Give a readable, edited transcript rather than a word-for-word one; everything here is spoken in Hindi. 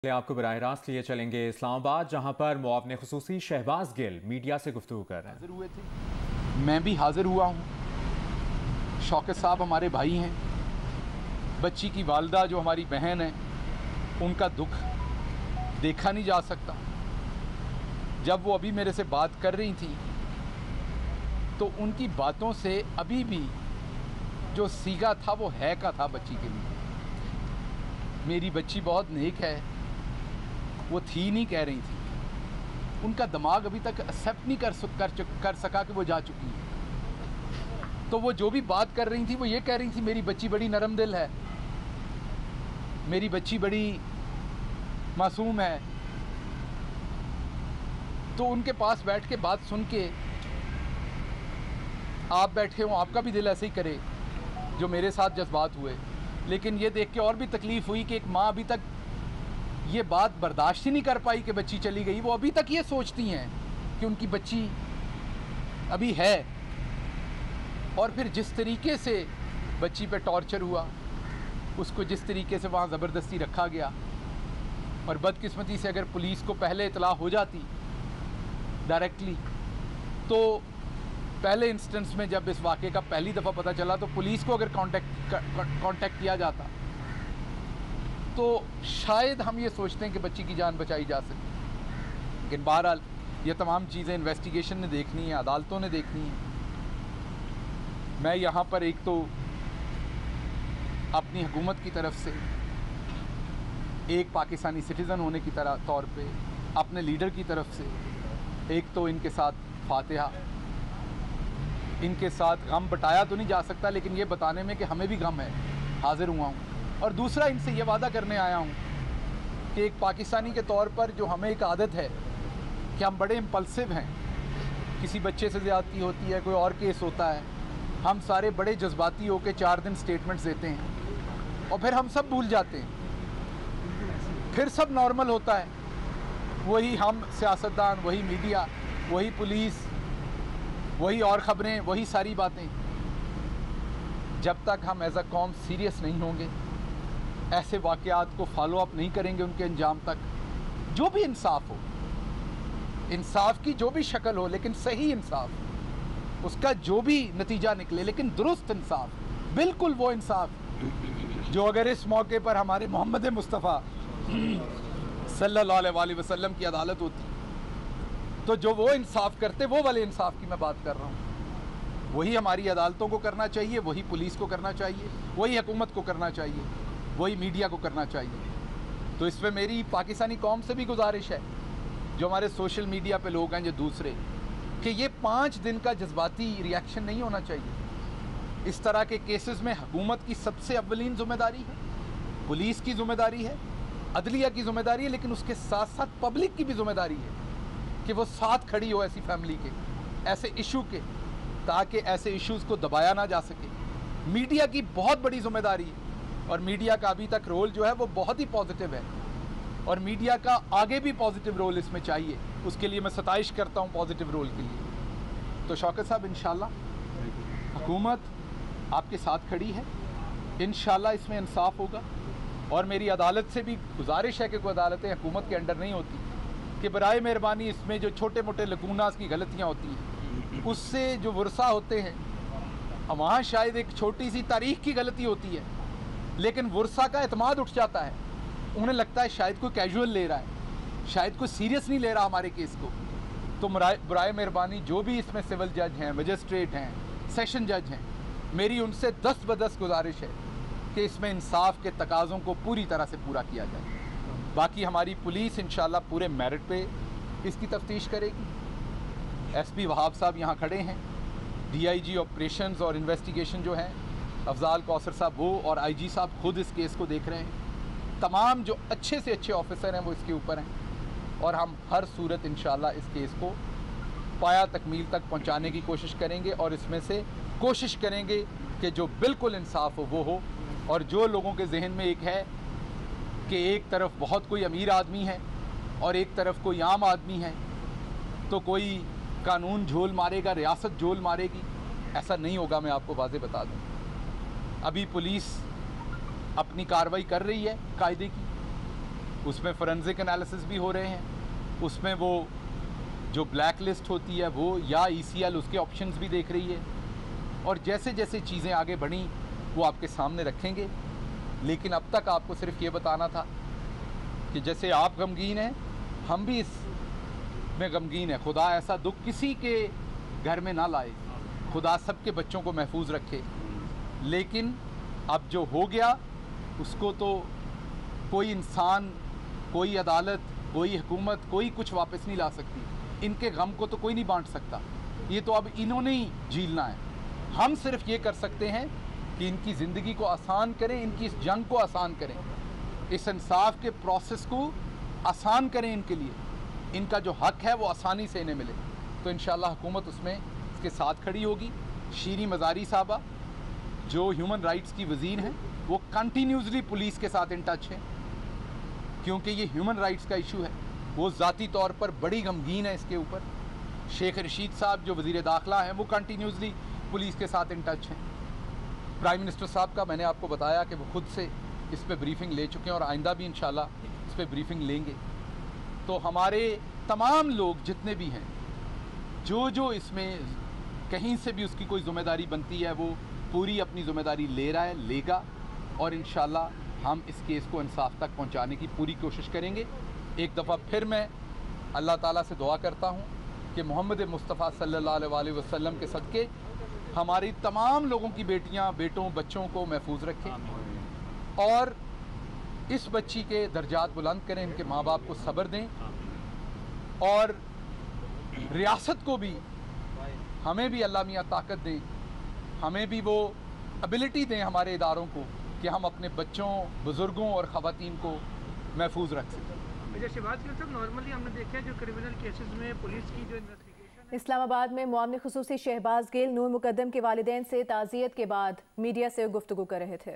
आपको बराह रास्त लिए चलेंगे इस्लामाबाद, जहां पर मुआवने खुसूसी शहबाज गिल मीडिया से गुफ्तगू कर रहे हैं। हाजिर हुए थे, मैं भी हाजिर हुआ हूँ। शौकत साहब हमारे भाई हैं, बच्ची की वालदा जो हमारी बहन है, उनका दुख देखा नहीं जा सकता। जब वो अभी मेरे से बात कर रही थी तो उनकी बातों से अभी भी जो सीगा था वो है का था बच्ची के लिए। मेरी बच्ची बहुत नेक है, वो थी नहीं कह रही थी। उनका दिमाग अभी तक एक्सेप्ट नहीं कर सका कि वो जा चुकी है। तो वो जो भी बात कर रही थी वो ये कह रही थी मेरी बच्ची बड़ी नरम दिल है, मेरी बच्ची बड़ी मासूम है। तो उनके पास बैठ के बात सुन के आप बैठे हो, आपका भी दिल ऐसे ही करे जो मेरे साथ जज्बात हुए। लेकिन ये देख के और भी तकलीफ़ हुई कि एक माँ अभी तक ये बात बर्दाश्त ही नहीं कर पाई कि बच्ची चली गई। वो अभी तक ये सोचती हैं कि उनकी बच्ची अभी है। और फिर जिस तरीके से बच्ची पे टॉर्चर हुआ, उसको जिस तरीके से वहाँ ज़बरदस्ती रखा गया, और बदकिस्मती से अगर पुलिस को पहले इतला हो जाती डायरेक्टली, तो पहले इंस्टेंस में जब इस वाक़े का पहली दफ़ा पता चला तो पुलिस को अगर कांटेक्ट किया जाता तो शायद हम ये सोचते हैं कि बच्ची की जान बचाई जा सके। लेकिन बहरहाल ये तमाम चीज़ें इन्वेस्टिगेशन ने देखनी है, अदालतों ने देखनी है। मैं यहाँ पर एक तो अपनी हुकूमत की तरफ से एक पाकिस्तानी सिटीज़न होने की तौर पे अपने लीडर की तरफ से एक तो इनके साथ फातिहा, इनके साथ गम बटाया तो नहीं जा सकता, लेकिन ये बताने में कि हमें भी गम है, हाज़िर हुआ हूँ। और दूसरा इनसे ये वादा करने आया हूँ कि एक पाकिस्तानी के तौर पर जो हमें एक आदत है कि हम बड़े इम्पल्सिव हैं, किसी बच्चे से ज़्यादती होती है, कोई और केस होता है, हम सारे बड़े जज्बाती होकर 4 दिन स्टेटमेंट्स देते हैं और फिर हम सब भूल जाते हैं, फिर सब नॉर्मल होता है। वही हम सियासतदान, वही मीडिया, वही पुलिस, वही और ख़बरें, वही सारी बातें। जब तक हम एज अ कौम सीरियस नहीं होंगे, ऐसे वाक़यात को फॉलो अप नहीं करेंगे उनके अंजाम तक, जो भी इंसाफ हो, इंसाफ की जो भी शक्ल हो, लेकिन सही इंसाफ, उसका जो भी नतीजा निकले, लेकिन दुरुस्त इंसाफ, बिल्कुल वो इंसाफ जो अगर इस मौके पर हमारे मोहम्मद मुस्तफ़ा सल्लल्लाहु अलैहि वसल्लम की अदालत होती तो जो वो इंसाफ करते, वो वाले इंसाफ की मैं बात कर रहा हूँ। वही हमारी अदालतों को करना चाहिए, वही पुलिस को करना चाहिए, वही हुकूमत को करना चाहिए, वही मीडिया को करना चाहिए। तो इसमें मेरी पाकिस्तानी कौम से भी गुजारिश है, जो हमारे सोशल मीडिया पे लोग हैं जो दूसरे, कि ये 5 दिन का जज्बाती रिएक्शन नहीं होना चाहिए। इस तरह के केसेस में हुकूमत की सबसे अव्वलीन ज़िम्मेदारी है, पुलिस की ज़िम्मेदारी है, अदलिया की ज़िम्मेदारी है, लेकिन उसके साथ साथ पब्लिक की भी ज़िम्मेदारी है कि वो साथ खड़ी हो ऐसी फैमिली के, ऐसे इशू के, ताकि ऐसे इश्यूज़ को दबाया ना जा सके। मीडिया की बहुत बड़ी ज़िम्मेदारी है, और मीडिया का अभी तक रोल जो है वो बहुत ही पॉजिटिव है, और मीडिया का आगे भी पॉजिटिव रोल इसमें चाहिए। उसके लिए मैं सताइश करता हूँ पॉजिटिव रोल के लिए। तो शौकत साहब, इंशाल्लाह हुकूमत आपके साथ खड़ी है, इंशाल्लाह इसमें इंसाफ होगा। और मेरी अदालत से भी गुजारिश है कि कोई अदालतें हुकूमत के अंडर नहीं होती, कि बराए मेहरबानी इसमें जो छोटे मोटे लकूनास की गलतियाँ होती हैं, उससे जो वर्सा होते हैं, वहाँ शायद एक छोटी सी तारीख़ की गलती होती है, लेकिन वर्सा का एतमाद उठ जाता है। उन्हें लगता है शायद कोई कैजुअल ले रहा है, शायद कोई सीरियस नहीं ले रहा हमारे केस को। तो बराए मेहरबानी जो भी इसमें सिविल जज हैं, मजिस्ट्रेट हैं, सेशन जज हैं, मेरी उनसे दस्त बदस्त गुजारिश है कि इसमें इंसाफ के तकाज़ों को पूरी तरह से पूरा किया जाए। बाकी हमारी पुलिस इंशाल्लाह पूरे मेरिट पे इसकी तफ्तीश करेगी। एसपी वहाब साहब यहाँ खड़े हैं, डीआईजी ऑपरेशंस और इन्वेस्टिगेशन जो हैं अफजाल कौसर साहब, वो और आईजी साहब खुद इस केस को देख रहे हैं। तमाम जो अच्छे से अच्छे ऑफिसर हैं वो इसके ऊपर हैं, और हम हर सूरत इंशाल्लाह इस केस को पाया तकमील तक पहुँचाने की कोशिश करेंगे, और इसमें से कोशिश करेंगे कि जो बिल्कुल इंसाफ हो वो हो। और जो लोगों के जहन में एक है कि एक तरफ बहुत कोई अमीर आदमी है और एक तरफ कोई आम आदमी है, तो कोई कानून झोल मारेगा, रियासत झोल मारेगी, ऐसा नहीं होगा। मैं आपको वाज़े बता दूं, अभी पुलिस अपनी कार्रवाई कर रही है कायदे की, उसमें फोरेंसिक एनालिसिस भी हो रहे हैं, उसमें वो जो ब्लैक लिस्ट होती है वो या ECL उसके ऑप्शंस भी देख रही है, और जैसे जैसे चीज़ें आगे बढ़ी वो आपके सामने रखेंगे। लेकिन अब तक आपको सिर्फ ये बताना था कि जैसे आप गमगीन हैं, हम भी इसमें गमगीन हैं। खुदा ऐसा दुख किसी के घर में ना लाए, खुदा सबके बच्चों को महफूज रखे। लेकिन अब जो हो गया उसको तो कोई इंसान, कोई अदालत, कोई हुकूमत, कोई कुछ वापस नहीं ला सकती। इनके गम को तो कोई नहीं बांट सकता, ये तो अब इन्होंने ही झीलना है। हम सिर्फ ये कर सकते हैं कि इनकी ज़िंदगी को आसान करें, इनकी इस जंग को आसान करें, इस इंसाफ के प्रोसेस को आसान करें इनके लिए। इनका जो हक है वो आसानी से इन्हें मिले, तो इंशाअल्लाह हुकूमत उसमें इसके साथ खड़ी होगी। शीरी मज़ारी साहबा जो ह्यूमन राइट्स की वज़ीर हैं, वो कंटिन्यूसली पुलिस के साथ इन टच हैं, क्योंकि ये ह्यूमन राइट्स का इशू है। वो ज़ाती तौर पर बड़ी गमगीन है इसके ऊपर। शेख रशीद साहब जो वज़ीर दाखिला हैं, वो कंटिन्यूसली पुलिस के साथ इन टच हैं। प्राइम मिनिस्टर साहब का मैंने आपको बताया कि वो खुद से इस पे ब्रीफिंग ले चुके हैं और आइंदा भी इंशाल्लाह इस पे ब्रीफिंग लेंगे। तो हमारे तमाम लोग जितने भी हैं, जो इसमें कहीं से भी उसकी कोई ज़िम्मेदारी बनती है, वो पूरी अपनी ज़िम्मेदारी ले रहा है, लेगा, और इंशाल्लाह हम इस केस को इंसाफ तक पहुंचाने की पूरी कोशिश करेंगे। एक दफ़ा फिर मैं अल्लाह ताला से दुआ करता हूं कि मोहम्मद मुस्तफ़ा सल्लल्लाहु अलैहि वसल्लम के सदक़े हमारी तमाम लोगों की बेटियां, बेटों, बच्चों को महफूज रखें और इस बच्ची के दर्जात बुलंद करें, इनके माँ बाप को सब्र दें, और रियासत को भी, हमें भी अल्लाह मियाँ ताकत दें, हमें भी वो एबिलिटी दें हमारे इदारों को कि हम अपने बच्चों, बुज़ुर्गों और ख़वातीन को महफूज रख सकें। शहबाज गिल साहब, नॉर्मली हमने देखा है जो क्रिमिनल केसेस में पुलिस की जो इन्वेस्टिगेशन। इस्लामाबाद में मुआविन खुसूसी शहबाज गिल नूर मुकद्दम के वालिदैन से ताज़ियत के बाद मीडिया से गुफ्तगू कर रहे थे।